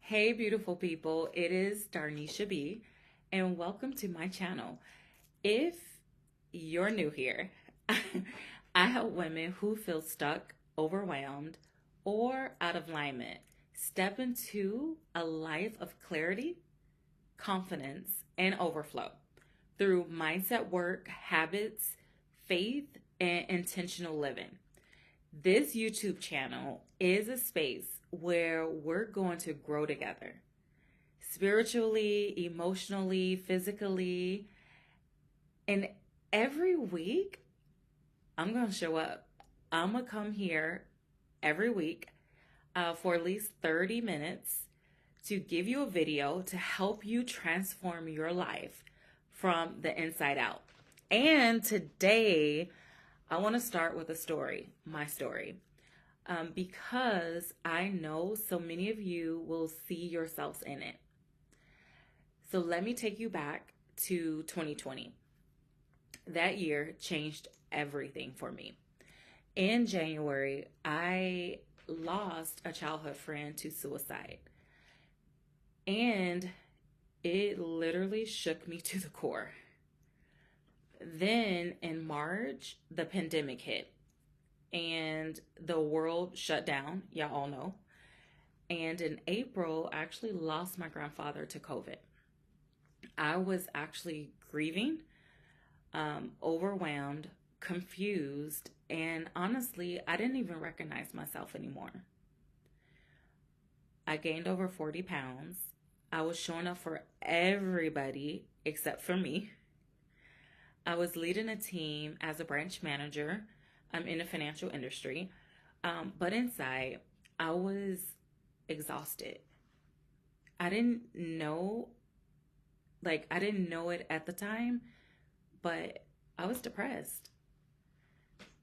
Hey, beautiful people. It is Darnisha B, and welcome to my channel. If you're new here, I help women who feel stuck, overwhelmed, or out of alignment step into a life of clarity, confidence, and overflow through mindset work, habits, faith, and intentional living. This YouTube channel is a space where we're going to grow together spiritually, emotionally, physically. And every week, I'm going to show up. I'm going to come here every week for at least 30 minutes to give you a video to help you transform your life from the inside out. And today, I want to start with a story, my story, because I know so many of you will see yourselves in it. So let me take you back to 2020. That year changed everything for me. In January, I lost a childhood friend to suicide. And it literally shook me to the core. Then in March, the pandemic hit and the world shut down. Y'all all know. And in April, I actually lost my grandfather to COVID. I was actually grieving, overwhelmed, confused, and honestly, I didn't even recognize myself anymore. I gained over 40 pounds. I was showing up for everybody except for me. I was leading a team as a branch manager. I'm in the financial industry. But inside, I was exhausted. I didn't know, I didn't know it at the time, but I was depressed.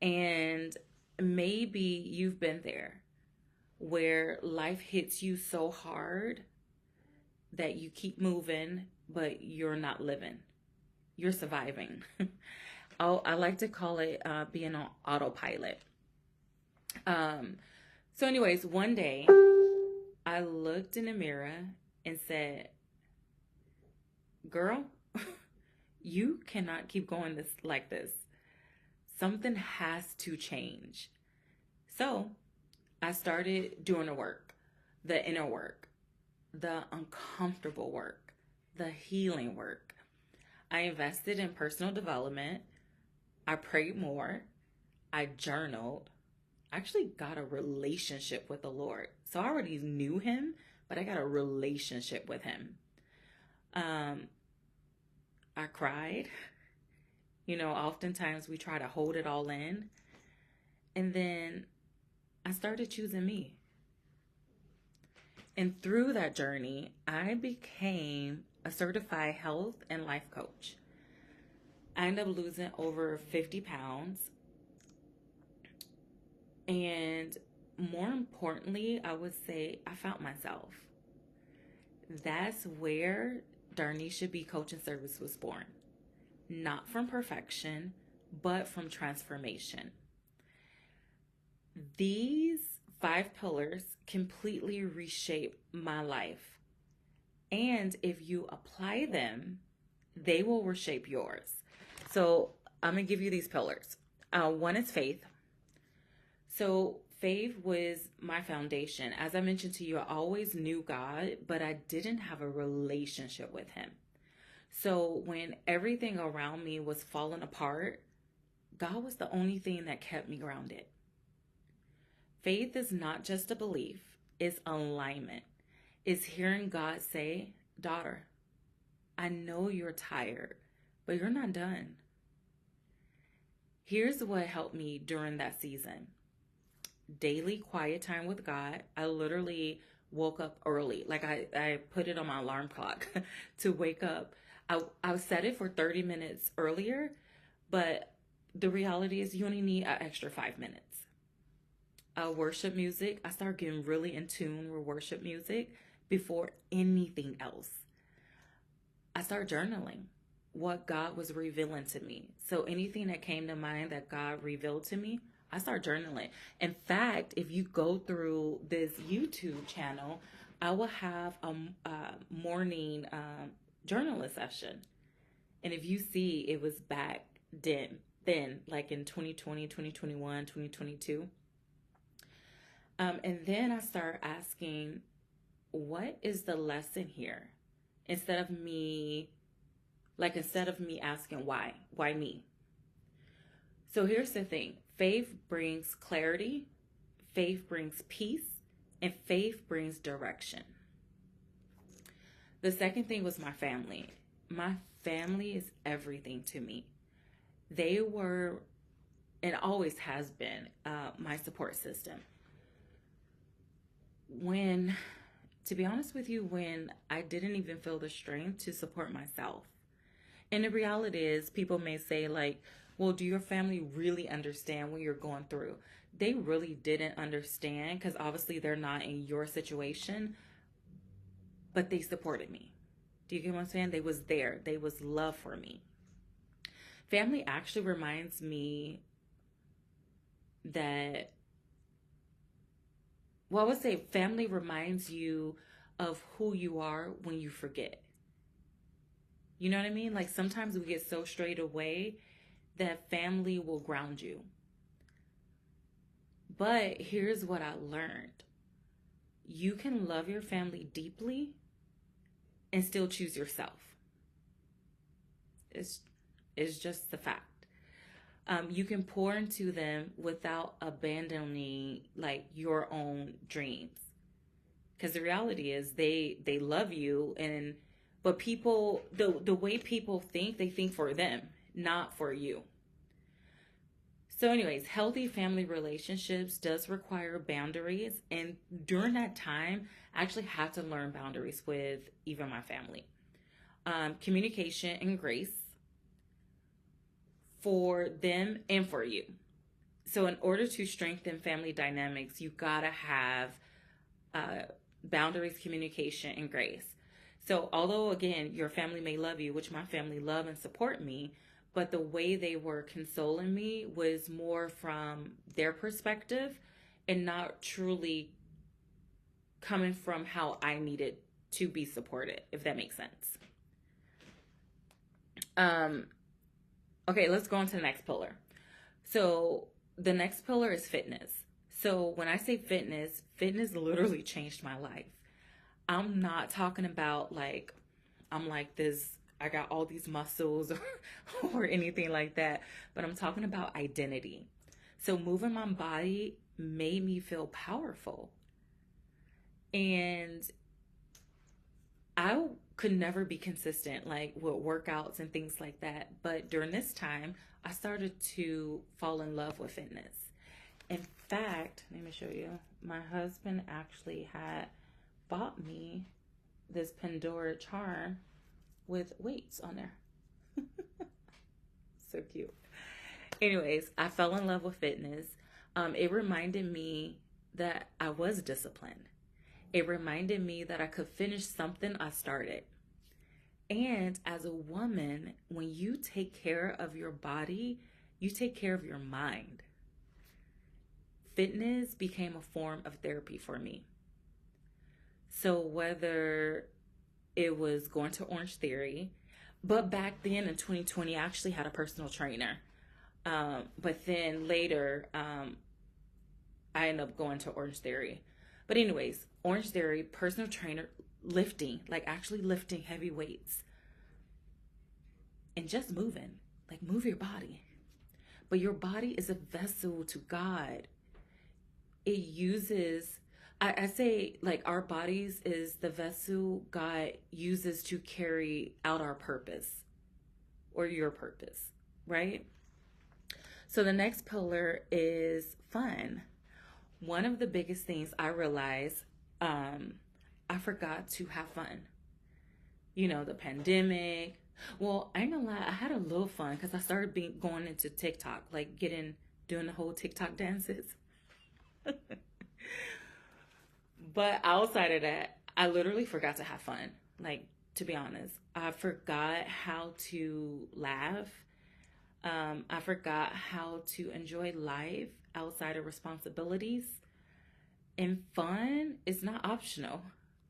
And maybe you've been there where life hits you so hard that you keep moving, but you're not living. You're surviving. Oh, I like to call it being on autopilot. So anyways, one day I looked in the mirror and said, girl, you cannot keep going like this. Something has to change. So I started doing the work, the inner work, the uncomfortable work, the healing work. I invested in personal development. I prayed more. I journaled. I actually got a relationship with the Lord. So I already knew him, but I got a relationship with him. I cried. Oftentimes we try to hold it all in. And then I started choosing me. And through that journey, I became a certified health and life coach. I ended up losing over 50 pounds. And more importantly, I would say I found myself. That's where Darnisha B Coaching Service was born. Not from perfection, but from transformation. These 5 pillars completely reshape my life. And if you apply them, they will reshape yours. So I'm going to give you these pillars. One is faith. So faith was my foundation. As I mentioned to you, I always knew God, but I didn't have a relationship with him. So when everything around me was falling apart, God was the only thing that kept me grounded. Faith is not just a belief, it's alignment. It's hearing God say, daughter, I know you're tired, but you're not done. Here's what helped me during that season. Daily quiet time with God. I literally woke up early. I put it on my alarm clock to wake up. I set it for 30 minutes earlier, but the reality is you only need an extra 5 minutes. Worship music. I started getting really in tune with worship music before anything else. I started journaling what God was revealing to me. So anything that came to mind that God revealed to me, I started journaling. In fact, if you go through this YouTube channel, I will have a morning journaling session. And if you see, it was back then, like in 2020, 2021, 2022. And then I start asking, what is the lesson here? Instead of me, instead of me asking why me? So here's the thing, faith brings clarity, faith brings peace, and faith brings direction. The second thing was my family. My family is everything to me. They were, and always has been, my support system. When, to be honest with you, when I didn't even feel the strength to support myself. And the reality is, people may say, like, well, do your family really understand what you're going through? They really didn't understand because obviously they're not in your situation, but they supported me. Do you get what I'm saying? They was there. They was love for me. Family actually reminds me that, well, I would say family reminds you of who you are when you forget. You know what I mean? Like sometimes we get so straight away that family will ground you. But here's what I learned. You can love your family deeply and still choose yourself. It's just the fact. You can pour into them without abandoning like your own dreams. Because the reality is they love you, and but people, the way people think, they think for them, not for you. So anyways, healthy family relationships does require boundaries, and during that time I actually had to learn boundaries with even my family. Communication and grace for them and for you. So in order to strengthen family dynamics, you gotta have uh, boundaries, communication, and grace. So although again your family may love you, which my family love and support me, but the way they were consoling me was more from their perspective and not truly coming from how I needed to be supported, if that makes sense. Um, okay, let's go on to the next pillar. So the next pillar is fitness. So when I say fitness, fitness literally changed my life. I'm not talking about like I'm like this, I got all these muscles or anything like that, but I'm talking about identity. So moving my body made me feel powerful. And I could never be consistent like with workouts and things like that. But during this time, I started to fall in love with fitness. In fact, let me show you. My husband actually had bought me this Pandora charm with weights on there. So cute. Anyways, I fell in love with fitness. It reminded me that I was disciplined. It reminded me that I could finish something I started. And as a woman, when you take care of your body, you take care of your mind. Fitness became a form of therapy for me. So whether it was going to Orange Theory, but back then in 2020, I actually had a personal trainer. But then later, I ended up going to Orange Theory. But anyways, Orange Theory, personal trainer, lifting, like actually lifting heavy weights and just moving, like move your body. But your body is a vessel to God. It uses, I say like our bodies is the vessel God uses to carry out our purpose or your purpose, right? So the next pillar is fun. One of the biggest things I realized, I forgot to have fun. You know, the pandemic. Well, I ain't gonna lie, I had a little fun because I started going into TikTok, like doing the whole TikTok dances. But outside of that, I literally forgot to have fun. Like, to be honest, I forgot how to laugh. I forgot how to enjoy life outside of responsibilities. And fun is not optional.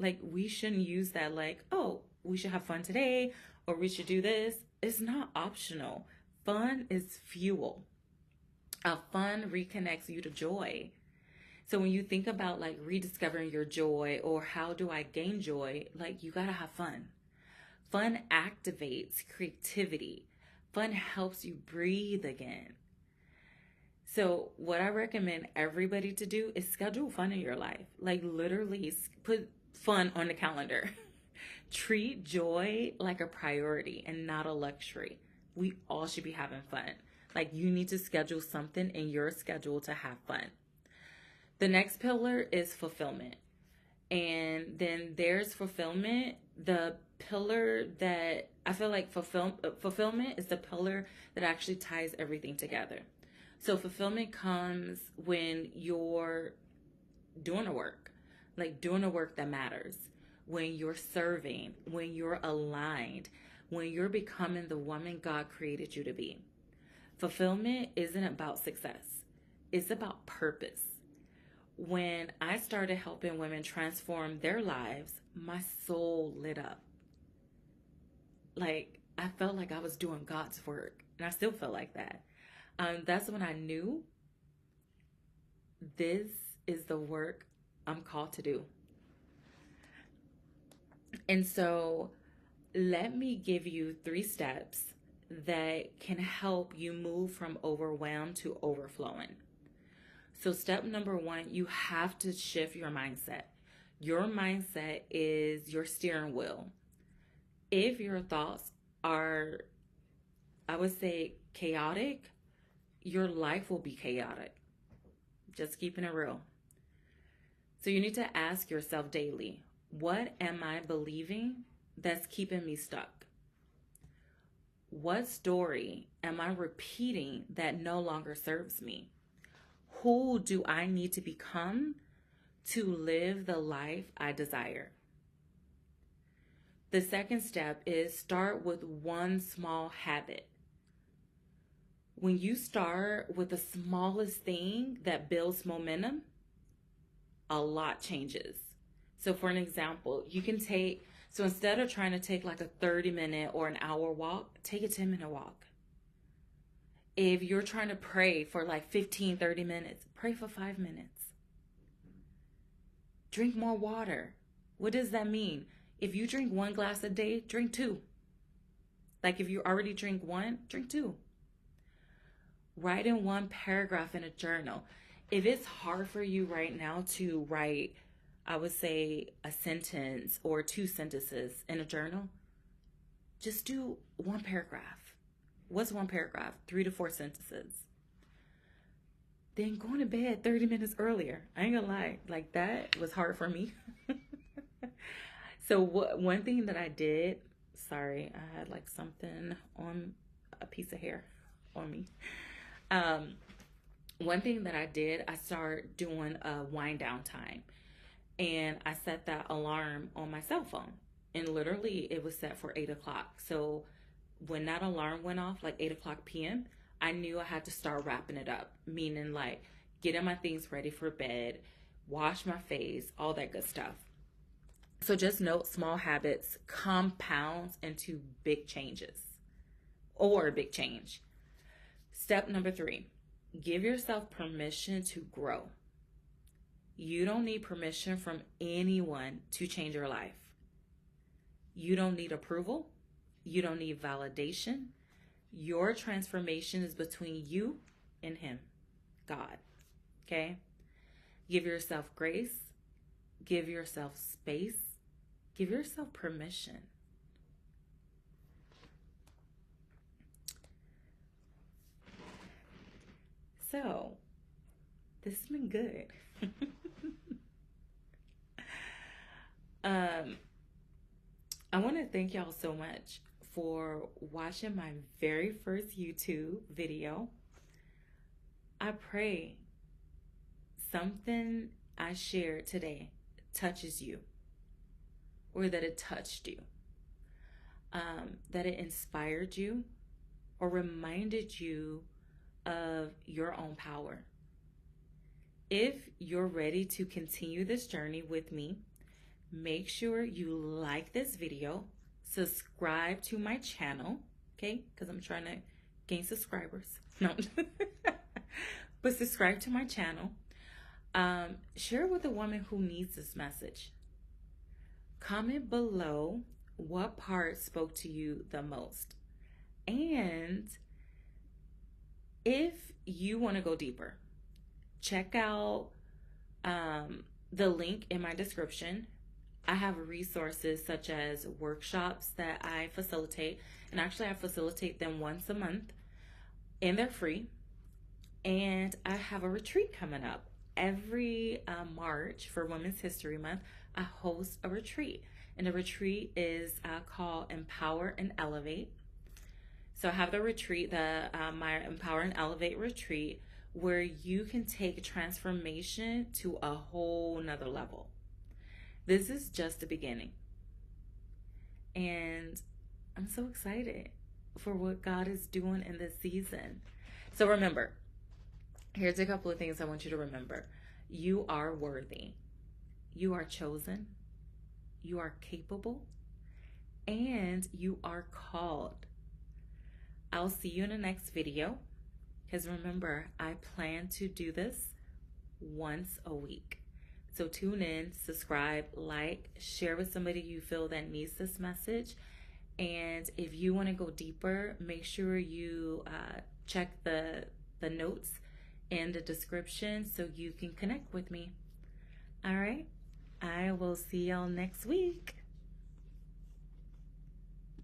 Like, we shouldn't use that like, oh, we should have fun today or we should do this. It's not optional. Fun is fuel. Fun reconnects you to joy. So when you think about like rediscovering your joy or how do I gain joy, like you gotta have fun. Fun activates creativity. Fun helps you breathe again. So what I recommend everybody to do is schedule fun in your life. Like literally put fun on the calendar. Treat joy like a priority and not a luxury. We all should be having fun. Like you need to schedule something in your schedule to have fun. The next pillar is fulfillment. And then there's fulfillment. The pillar that I feel like fulfillment is the pillar that actually ties everything together. So fulfillment comes when you're doing a work, like doing a work that matters, when you're serving, when you're aligned, when you're becoming the woman God created you to be. Fulfillment isn't about success. It's about purpose. When I started helping women transform their lives, my soul lit up. Like, I felt like I was doing God's work, and I still feel like that. That's when I knew this is the work I'm called to do. And so, let me give you 3 steps that can help you move from overwhelmed to overflowing. So step number 1, you have to shift your mindset. Your mindset is your steering wheel. If your thoughts are, I would say, chaotic, your life will be chaotic. Just keeping it real. So you need to ask yourself daily, what am I believing that's keeping me stuck? What story am I repeating that no longer serves me? Who do I need to become to live the life I desire? The second step is start with one small habit. When you start with the smallest thing that builds momentum, a lot changes. So for an example, so instead of trying to take like a 30-minute or an hour walk, take a 10-minute walk. If you're trying to pray for like 15, 30 minutes, pray for 5 minutes. Drink more water. What does that mean? If you drink 1 glass a day, drink 2. Like if you already drink 1, drink 2. Write in 1 paragraph in a journal. If it's hard for you right now to write, I would say a sentence or 2 sentences in a journal, just do 1 paragraph. What's 1 paragraph? 3 to 4 sentences. Then going to bed 30 minutes earlier. I ain't gonna lie, like that was hard for me. So one thing that I did, sorry, I had like something on a piece of hair on me. One thing that I did, I started doing a wind down time. And I set that alarm on my cell phone. And literally it was set for 8 o'clock. So when that alarm went off, like 8 o'clock p.m., I knew I had to start wrapping it up. Meaning like getting my things ready for bed, wash my face, all that good stuff. So just note small habits compounds into big changes or a big change. Step number 3, give yourself permission to grow. You don't need permission from anyone to change your life. You don't need approval. You don't need validation. Your transformation is between you and Him, God. Okay? Give yourself grace. Give yourself space. Give yourself permission. So, this has been good. I want to thank y'all so much for watching my very first YouTube video. I pray something I shared today touches you, or that it touched you, that it inspired you, or reminded you of your own power. If you're ready to continue this journey with me, make sure you like this video, subscribe to my channel, okay? Because I'm trying to gain subscribers. No. But subscribe to my channel. Share it with a woman who needs this message. Comment below what part spoke to you the most. And if you want to go deeper, check out the link in my description. I have resources such as workshops that I facilitate, and actually I facilitate them once a month, and they're free. And I have a retreat coming up. Every March for Women's History Month, I host a retreat. And the retreat is called Empower and Elevate. So I have the retreat, my Empower and Elevate retreat, where you can take transformation to a whole nother level. This is just the beginning. And I'm so excited for what God is doing in this season. So remember, here's a couple of things I want you to remember. You are worthy. You are chosen. You are capable. And you are called. I'll see you in the next video. Because remember, I plan to do this once a week. So tune in, subscribe, like, share with somebody you feel that needs this message. And if you want to go deeper, make sure you check the notes in the description so you can connect with me. All right. I will see y'all next week.